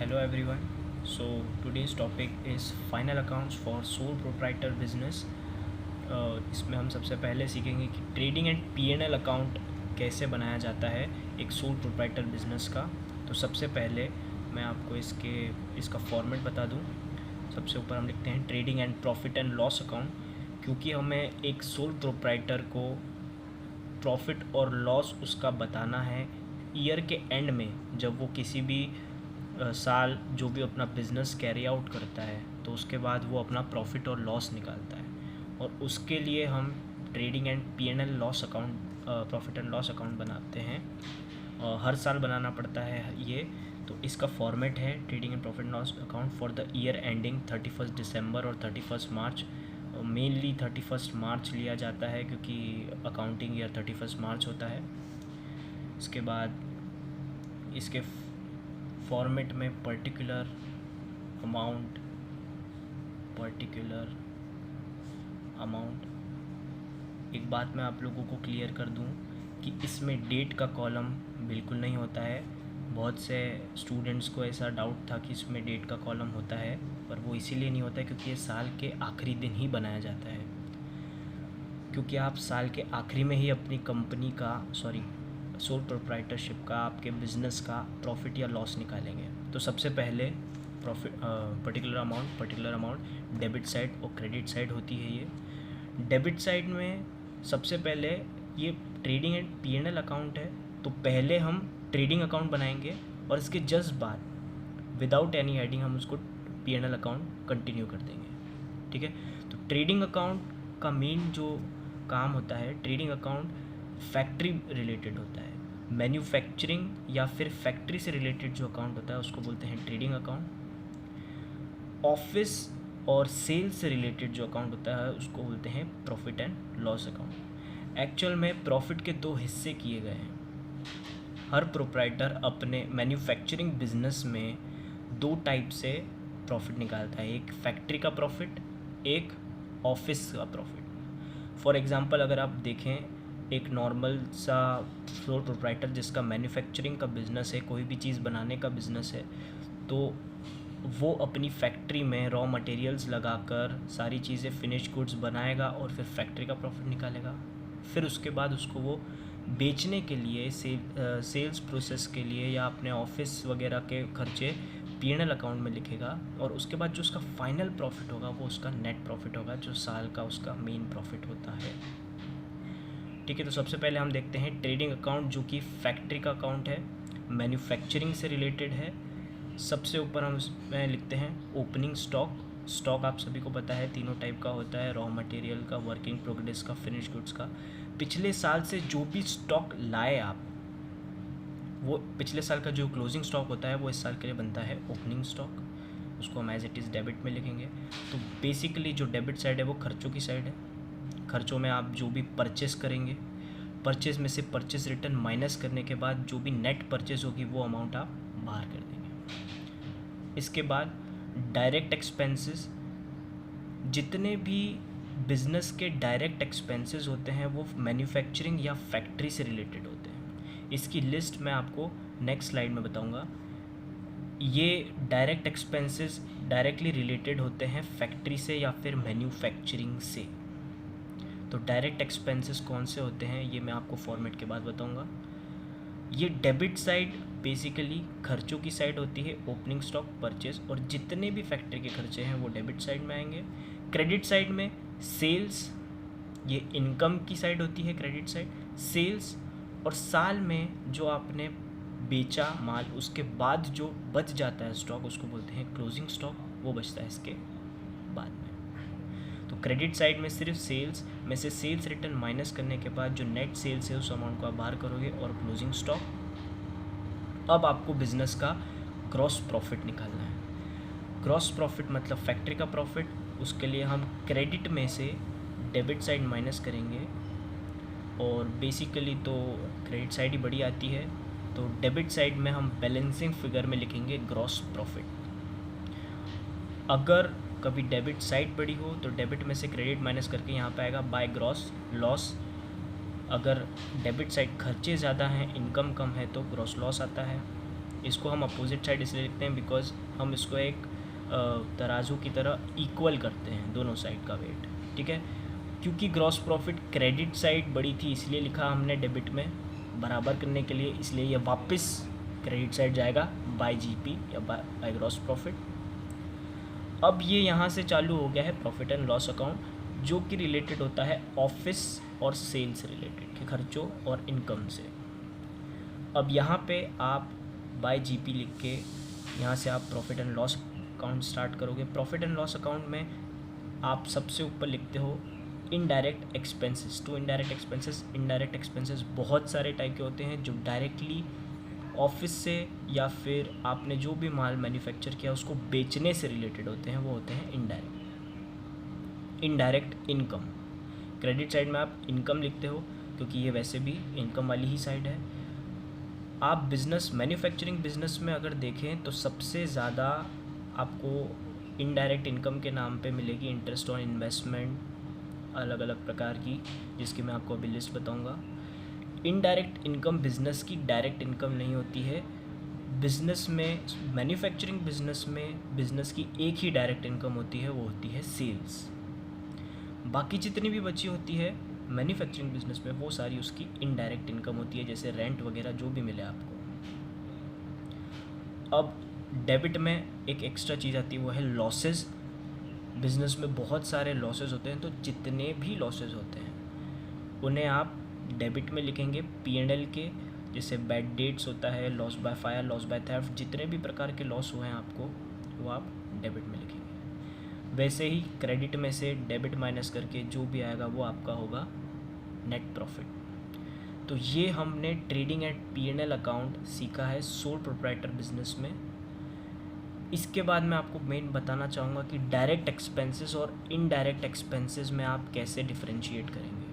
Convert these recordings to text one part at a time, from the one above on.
Hello everyone. So today's topic is final accounts for sole proprietor business. इसमें हम सबसे पहले सीखेंगे कि ट्रेडिंग एंड पी&एल अकाउंट कैसे बनाया जाता है एक सोल प्रोप्राइटर बिजनेस का। तो सबसे पहले मैं आपको इसका फॉर्मेट बता दूं। सबसे ऊपर हम लिखते हैं trading and profit and loss account, क्योंकि हमें एक सोल प्रोप्राइटर को प्रॉफिट और लॉस उसका बताना है ईयर के एंड में, जब वो किसी भी साल जो भी अपना बिज़नेस कैरी आउट करता है तो उसके बाद वो अपना प्रॉफिट और लॉस निकालता है। और उसके लिए हम trading and P and L loss account, profit and loss account बनाते हैं। हर साल बनाना पड़ता है ये। तो इसका फॉर्मेट है trading and profit and loss account for the year ending 31 दिसंबर और 31 मार्च। मेनली 31 मार्च लिया जाता है क्योंकि अकाउंटिंग ईयर 31 मार्च होता है। इसके बाद इसके फॉर्मेट में पर्टिकुलर अमाउंट एक बात मैं आप लोगों को क्लियर कर दूं कि इसमें डेट का कॉलम बिल्कुल नहीं होता है। बहुत से स्टूडेंट्स को ऐसा डाउट था कि इसमें डेट का कॉलम होता है, पर वो इसीलिए नहीं होता है क्योंकि ये साल के आखिरी दिन ही बनाया जाता है। क्योंकि आप साल के आखिरी में ही अपनी कंपनी का सोल प्रोप्राइटरशिप का, आपके बिज़नेस का प्रॉफिट या लॉस निकालेंगे। तो सबसे पहले पर्टिकुलर अमाउंट डेबिट साइड और क्रेडिट साइड होती है। ये डेबिट साइड में सबसे पहले ये ट्रेडिंग एंड पी&एल अकाउंट है, तो पहले हम ट्रेडिंग अकाउंट बनाएंगे और इसके जस्ट बाद विदाउट एनी हेडिंग हम उसको पी&एल अकाउंट कंटिन्यू कर देंगे। ठीक है। तो ट्रेडिंग अकाउंट का मेन जो काम होता है, ट्रेडिंग अकाउंट फैक्ट्री रिलेटेड होता है। मैन्युफैक्चरिंग या फिर फैक्ट्री से रिलेटेड जो अकाउंट होता है उसको बोलते हैं ट्रेडिंग अकाउंट। ऑफिस और सेल्स से रिलेटेड जो अकाउंट होता है उसको बोलते हैं profit and loss account. Actual में प्रॉफिट के दो हिस्से किए गए हैं। हर प्रोप्राइटर अपने मैन्युफैक्चरिंग बिजनेस में दो टाइप से प्रॉफिट निकालता है, एक फैक्ट्री का प्रॉफिट, एक ऑफिस का प्रॉफिट। फॉर एग्जांपल अगर आप देखें, एक नॉर्मल सा सोल प्रोप्राइटर जिसका मैन्युफैक्चरिंग का बिज़नेस है, कोई भी चीज़ बनाने का बिज़नेस है, तो वो अपनी फैक्ट्री में रॉ मटेरियल्स लगाकर सारी चीज़ें फिनिश गुड्स बनाएगा और फिर फैक्ट्री का प्रॉफिट निकालेगा। फिर उसके बाद उसको वो बेचने के लिए सेल्स प्रोसेस के लिए या अपने ऑफिस वगैरह के खर्चे पी&एल अकाउंट में लिखेगा, और उसके बाद जो उसका फाइनल प्रॉफिट होगा वो उसका नेट प्रॉफिट होगा, जो साल का उसका मेन प्रॉफिट होता है। ठीक है। तो सबसे पहले हम देखते हैं ट्रेडिंग अकाउंट, जो कि फैक्ट्री का अकाउंट है, मैन्युफैक्चरिंग से रिलेटेड है। सबसे ऊपर हम इसमें लिखते हैं ओपनिंग स्टॉक आप सभी को पता है तीनों टाइप का होता है, रॉ मटेरियल का, वर्किंग प्रोग्रेस का, फिनिश गुड्स का। पिछले साल से जो भी स्टॉक लाए आप, वो पिछले साल का जो क्लोजिंग स्टॉक होता है वो इस साल के लिए बनता है ओपनिंग स्टॉक। उसको हम एज इट इज़ डेबिट में लिखेंगे। तो बेसिकली जो डेबिट साइड है वो खर्चों की साइड है। खर्चों में आप जो भी परचेस करेंगे, परचेस में से परचेस रिटर्न माइनस करने के बाद जो भी नेट परचेस होगी वो अमाउंट आप बाहर कर देंगे। इसके बाद डायरेक्ट एक्सपेंसेस, जितने भी बिज़नेस के डायरेक्ट एक्सपेंसेस होते हैं वो मैन्युफैक्चरिंग या फैक्ट्री से रिलेटेड होते हैं। इसकी लिस्ट मैं आपको नेक्स्ट स्लाइड में बताऊंगा। ये डायरेक्ट एक्सपेंसेस डायरेक्टली रिलेटेड होते हैं फैक्ट्री से या फिर मैन्युफैक्चरिंग से। तो डायरेक्ट एक्सपेंसेस कौन से होते हैं ये मैं आपको फॉर्मेट के बाद बताऊंगा। ये डेबिट साइड बेसिकली खर्चों की साइड होती है, ओपनिंग स्टॉक, परचेस, और जितने भी फैक्ट्री के खर्चे हैं वो डेबिट साइड में आएंगे। क्रेडिट साइड में सेल्स, ये इनकम की साइड होती है क्रेडिट साइड, सेल्स, और साल में जो आपने बेचा माल उसके बाद जो बच जाता है स्टॉक उसको बोलते हैं क्लोजिंग स्टॉक, वो बचता है इसके बाद में। तो क्रेडिट साइड में सिर्फ सेल्स में से सेल्स रिटर्न माइनस करने के बाद जो नेट सेल्स है उस अमाउंट को आप बाहर करोगे, और क्लोजिंग स्टॉक। अब आपको बिजनेस का ग्रॉस प्रॉफिट निकालना है। ग्रॉस प्रॉफिट मतलब फैक्ट्री का प्रॉफिट, उसके लिए हम क्रेडिट में से डेबिट साइड माइनस करेंगे, और बेसिकली तो क्रेडिट साइड ही बड़ी आती है। तो डेबिट साइड में हम बैलेंसिंग फिगर में लिखेंगे ग्रॉस प्रॉफिट। अगर कभी डेबिट साइड बड़ी हो तो डेबिट में से क्रेडिट माइनस करके यहाँ पे आएगा बाय ग्रॉस लॉस। अगर डेबिट साइड खर्चे ज़्यादा हैं, इनकम कम है, तो ग्रॉस लॉस आता है। इसको हम अपोजिट साइड इसलिए लिखते हैं बिकॉज हम इसको एक तराजू की तरह इक्वल करते हैं दोनों साइड का वेट, ठीक है। क्योंकि ग्रॉस प्रॉफिट क्रेडिट साइड बड़ी थी इसलिए लिखा हमने डेबिट में बराबर करने के लिए, इसलिए ये वापस क्रेडिट साइड जाएगा बाय जीपी या बाय ग्रॉस प्रॉफिट। अब ये यहाँ से चालू हो गया है प्रॉफिट एंड लॉस अकाउंट, जो कि रिलेटेड होता है ऑफिस और सेल्स रिलेटेड के खर्चों और इनकम से। अब यहाँ पे आप बाय जीपी लिख के यहाँ से आप profit and loss account start करोगे। प्रॉफिट एंड लॉस अकाउंट में आप सबसे ऊपर लिखते हो indirect expenses. To indirect expenses. Indirect expenses बहुत सारे टाइप के होते हैं जो डायरेक्टली ऑफिस से या फिर आपने जो भी माल मैन्युफैक्चर किया उसको बेचने से रिलेटेड होते हैं, वो होते हैं indirect. Indirect income, credit side में आप इनकम लिखते हो क्योंकि ये वैसे भी इनकम वाली ही साइड है। आप बिज़नेस मैन्युफैक्चरिंग बिज़नेस में अगर देखें तो सबसे ज़्यादा आपको इनडायरेक्ट इनकम के नाम पे मिलेगी इंटरेस्ट ऑन इन्वेस्टमेंट, अलग अलग प्रकार की, जिसकी मैं आपको अभी लिस्ट बताऊंगा। इनडायरेक्ट इनकम बिज़नेस की डायरेक्ट इनकम नहीं होती है। बिज़नेस में, मैन्युफैक्चरिंग बिज़नेस में बिज़नेस की एक ही डायरेक्ट इनकम होती है, वो होती है सेल्स। बाकी जितनी भी बची होती है मैन्युफैक्चरिंग बिजनेस में वो सारी उसकी इनडायरेक्ट इनकम होती है, जैसे रेंट वगैरह जो भी मिले आपको। अब डेबिट में एक एक्स्ट्रा चीज़ आती है, वो है लॉसेस। बिज़नेस में बहुत सारे लॉसेस होते हैं, तो जितने भी लॉसेस होते हैं उन्हें आप डेबिट में लिखेंगे P&L के, जैसे बैड डेट्स होता है, loss by fire, loss by theft, जितने भी प्रकार के लॉस हुए हैं आपको वो आप डेबिट में लिखेंगे। वैसे ही क्रेडिट में से डेबिट माइनस करके जो भी आएगा वो आपका होगा नेट प्रॉफिट। तो ये हमने ट्रेडिंग एंड P&L अकाउंट सीखा है सोल प्रोप्राइटर बिजनेस में। इसके बाद मैं आपको मेन बताना चाहूँगा कि डायरेक्ट एक्सपेंसेस और इनडायरेक्ट एक्सपेंसेस में आप कैसे डिफरेंशिएट करेंगे,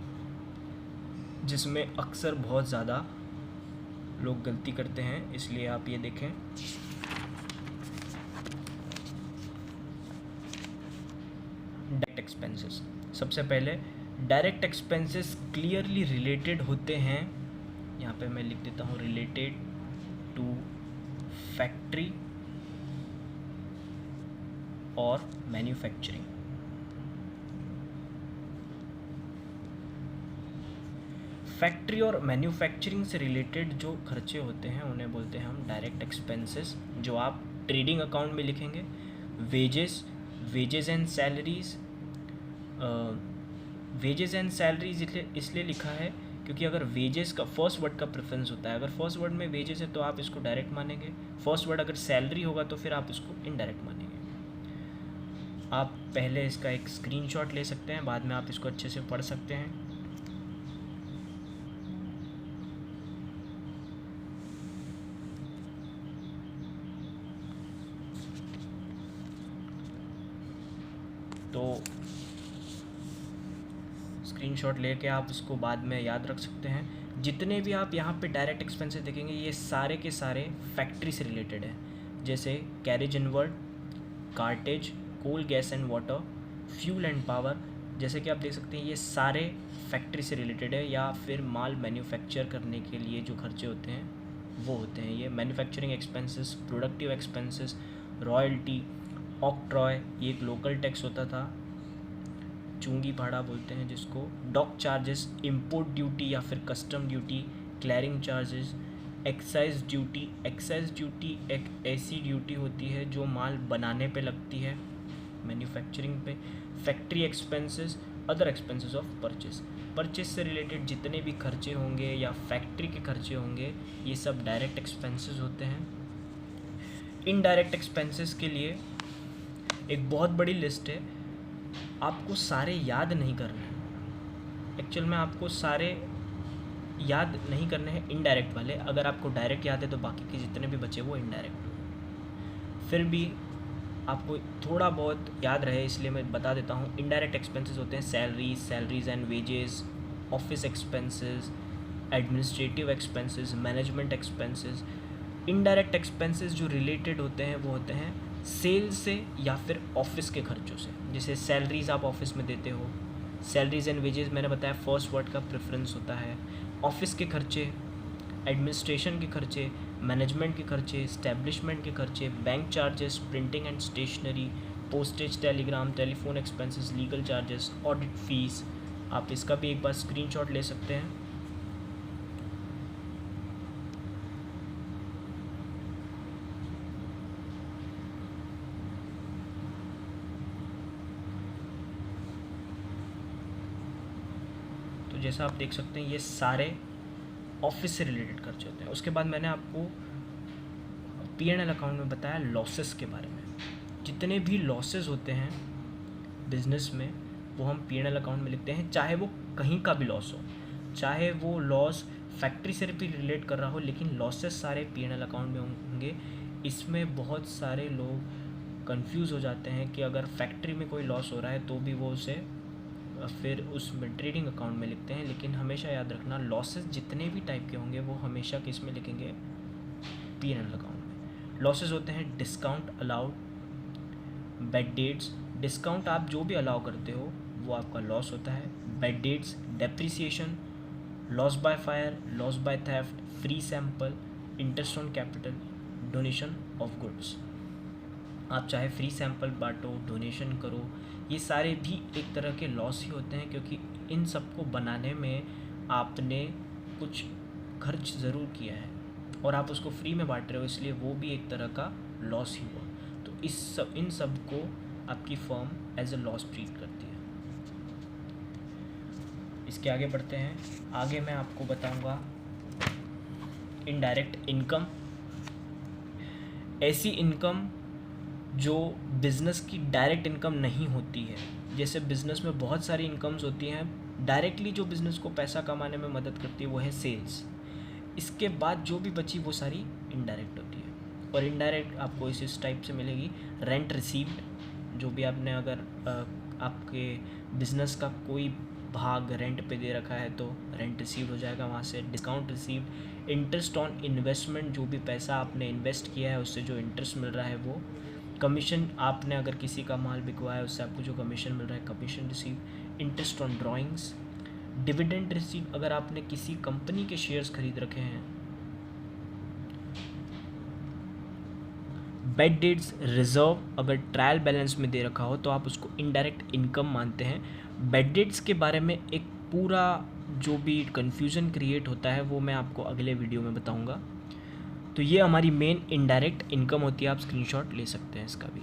जिसमें अक्सर बहुत ज़्यादा लोग गलती करते हैं, इसलिए आप ये देखें। डायरेक्ट एक्सपेंसेस, सबसे पहले डायरेक्ट एक्सपेंसेस क्लियरली रिलेटेड होते हैं, यहाँ पे मैं लिख देता हूँ रिलेटेड टू फैक्ट्री और मैन्युफैक्चरिंग। फैक्ट्री और मैन्युफैक्चरिंग से रिलेटेड जो खर्चे होते हैं उन्हें बोलते हैं हम डायरेक्ट एक्सपेंसेस, जो आप ट्रेडिंग अकाउंट में लिखेंगे। Wages and salaries, wages and salaries इसलिए लिखा है क्योंकि अगर वेजेस का फर्स्ट वर्ड का प्रेफरेंस होता है, अगर फर्स्ट वर्ड में वेजेस है तो आप इसको डायरेक्ट मानेंगे, फर्स्ट वर्ड अगर सैलरी होगा तो फिर आप इसको इनडायरेक्ट मानेंगे। आप पहले इसका एक स्क्रीनशॉट ले सकते हैं, बाद में आप इसको अच्छे से पढ़ सकते हैं। तो स्क्रीनशॉट लेके आप इसको बाद में याद रख सकते हैं। जितने भी आप यहाँ पे डायरेक्ट एक्सपेंसेस देखेंगे ये सारे के सारे फैक्ट्री से रिलेटेड है, जैसे carriage inward, cartage, coal gas and water, fuel and power. जैसे कि आप देख सकते हैं ये सारे फैक्ट्री से रिलेटेड है, या फिर माल मैन्युफैक्चर करने के लिए जो खर्चे होते हैं वो होते हैं ये manufacturing expenses. Productive expenses, royalty, octroi, ये एक लोकल टैक्स होता था, चुंगी भाड़ा बोलते हैं जिसको, डॉक चार्जेस, इंपोर्ट ड्यूटी या फिर custom duty, clearing charges, excise duty. Excise duty एक ऐसी ड्यूटी होती है जो माल बनाने पे लगती है मैन्युफैक्चरिंग पे। Factory expenses, other expenses of purchase, purchase से रिलेटेड जितने भी खर्चे होंगे या फैक्ट्री के खर्चे होंगे ये सब डायरेक्ट एक्सपेंसेस होते हैं। इनडायरेक्ट एक्सपेंसेस के लिए एक बहुत बड़ी लिस्ट है, आपको सारे याद नहीं करने हैं। एक्चुअल में आपको सारे याद नहीं करने हैं इनडायरेक्ट वाले, अगर आपको डायरेक्ट याद है तो बाकी के जितने भी बचे वो इनडायरेक्ट। फिर भी आपको थोड़ा बहुत याद रहे इसलिए मैं बता देता हूँ। इनडायरेक्ट एक्सपेंसेस होते हैं salaries and wages, office expenses, administrative expenses, management expenses. Indirect expenses जो रिलेटेड होते हैं वो होते हैं सेल्स से या फिर ऑफिस के खर्चों से। जैसे सैलरीज आप ऑफिस में देते हो, सैलरीज एंड वेजेस मैंने बताया फर्स्ट वर्ड का प्रेफरेंस होता है। ऑफिस के खर्चे, एडमिनिस्ट्रेशन के खर्चे, मैनेजमेंट के खर्चे, इस्टेब्लिशमेंट के खर्चे, bank charges, printing and stationery, postage, telegram, telephone expenses, legal charges, audit fees. आप इसका भी एक बार स्क्रीनशॉट ले सकते हैं। तो जैसा आप देख सकते हैं ये सारे ऑफिस से रिलेटेड खर्चे होते हैं। उसके बाद मैंने आपको P&L अकाउंट में बताया लॉसेस के बारे में। जितने भी लॉसेस होते हैं बिजनेस में वो हम P&L अकाउंट में लिखते हैं, चाहे वो कहीं का भी लॉस हो, चाहे वो लॉस फैक्ट्री से भी रिलेट कर रहा हो, लेकिन लॉसेस सारे P&L अकाउंट में होंगे। इसमें बहुत सारे लोग कंफ्यूज हो जाते हैं कि अगर फैक्ट्री में कोई लॉस हो रहा है तो भी वो उसे फिर उसमें ट्रेडिंग अकाउंट में लिखते हैं, लेकिन हमेशा याद रखना लॉसेस जितने भी टाइप के होंगे वो हमेशा किस में लिखेंगे, P&L अकाउंट में। लॉसेस होते हैं discount allowed, bad debts. Discount आप जो भी अलाउ करते हो वो आपका लॉस होता है। Bad debts, depreciation, loss by fire, loss by theft, free sample, interest on capital, donation of goods. आप चाहे फ्री सैंपल बांटो, डोनेशन करो, ये सारे भी एक तरह के लॉस ही होते हैं, क्योंकि इन सबको बनाने में आपने कुछ खर्च ज़रूर किया है और आप उसको फ्री में बांट रहे हो, इसलिए वो भी एक तरह का लॉस ही हुआ। तो इन सब को आपकी firm as a loss treat करती है। इसके आगे बढ़ते हैं। आगे मैं आपको बताऊंगा इनडायरेक्ट इनकम। ऐसी इनकम जो बिज़नेस की डायरेक्ट इनकम नहीं होती है। जैसे बिज़नेस में बहुत सारी इनकम्स होती हैं, डायरेक्टली जो बिज़नेस को पैसा कमाने में मदद करती है वो है सेल्स। इसके बाद जो भी बची वो सारी इनडायरेक्ट होती है। और इनडायरेक्ट आपको इस टाइप से मिलेगी। रेंट रिसीव्ड, जो भी आपने अगर आपके बिज़नेस का कोई भाग रेंट पे दे रखा है तो रेंट रिसीव हो जाएगा वहाँ से। Discount received. Interest on investment, जो भी पैसा आपने इन्वेस्ट किया है उससे जो इंटरेस्ट मिल रहा है वो। कमीशन, आपने अगर किसी का माल बिकवाया उससे आपको जो कमीशन मिल रहा है, commission receive. Interest on drawings. Dividend receive, अगर आपने किसी कंपनी के शेयर्स खरीद रखे हैं। बेड डेट्स रिजर्व, अगर ट्रायल बैलेंस में दे रखा हो तो आप उसको इनडायरेक्ट इनकम मानते हैं। बेड डेट्स के बारे में एक पूरा जो भी कन्फ्यूज़न क्रिएट होता है वो मैं आपको अगले वीडियो में बताऊंगा। तो ये हमारी मेन इनडायरेक्ट इनकम होती है, आप स्क्रीनशॉट ले सकते हैं इसका भी।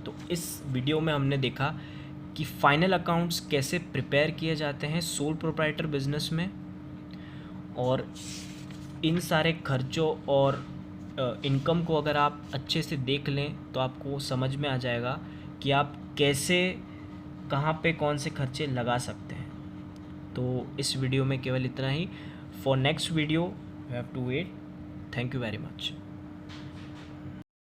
तो इस वीडियो में हमने देखा कि फाइनल अकाउंट्स कैसे प्रिपेयर किए जाते हैं सोल प्रोप्राइटर बिजनेस में, और इन सारे खर्चों और इनकम को अगर आप अच्छे से देख लें तो आपको समझ में आ जाएगा कि आप कैसे कहाँ पे कौन से खर्चे लगा सकते हैं। तो इस वीडियो में केवल इतना ही। For next video you have to wait. Thank you very much.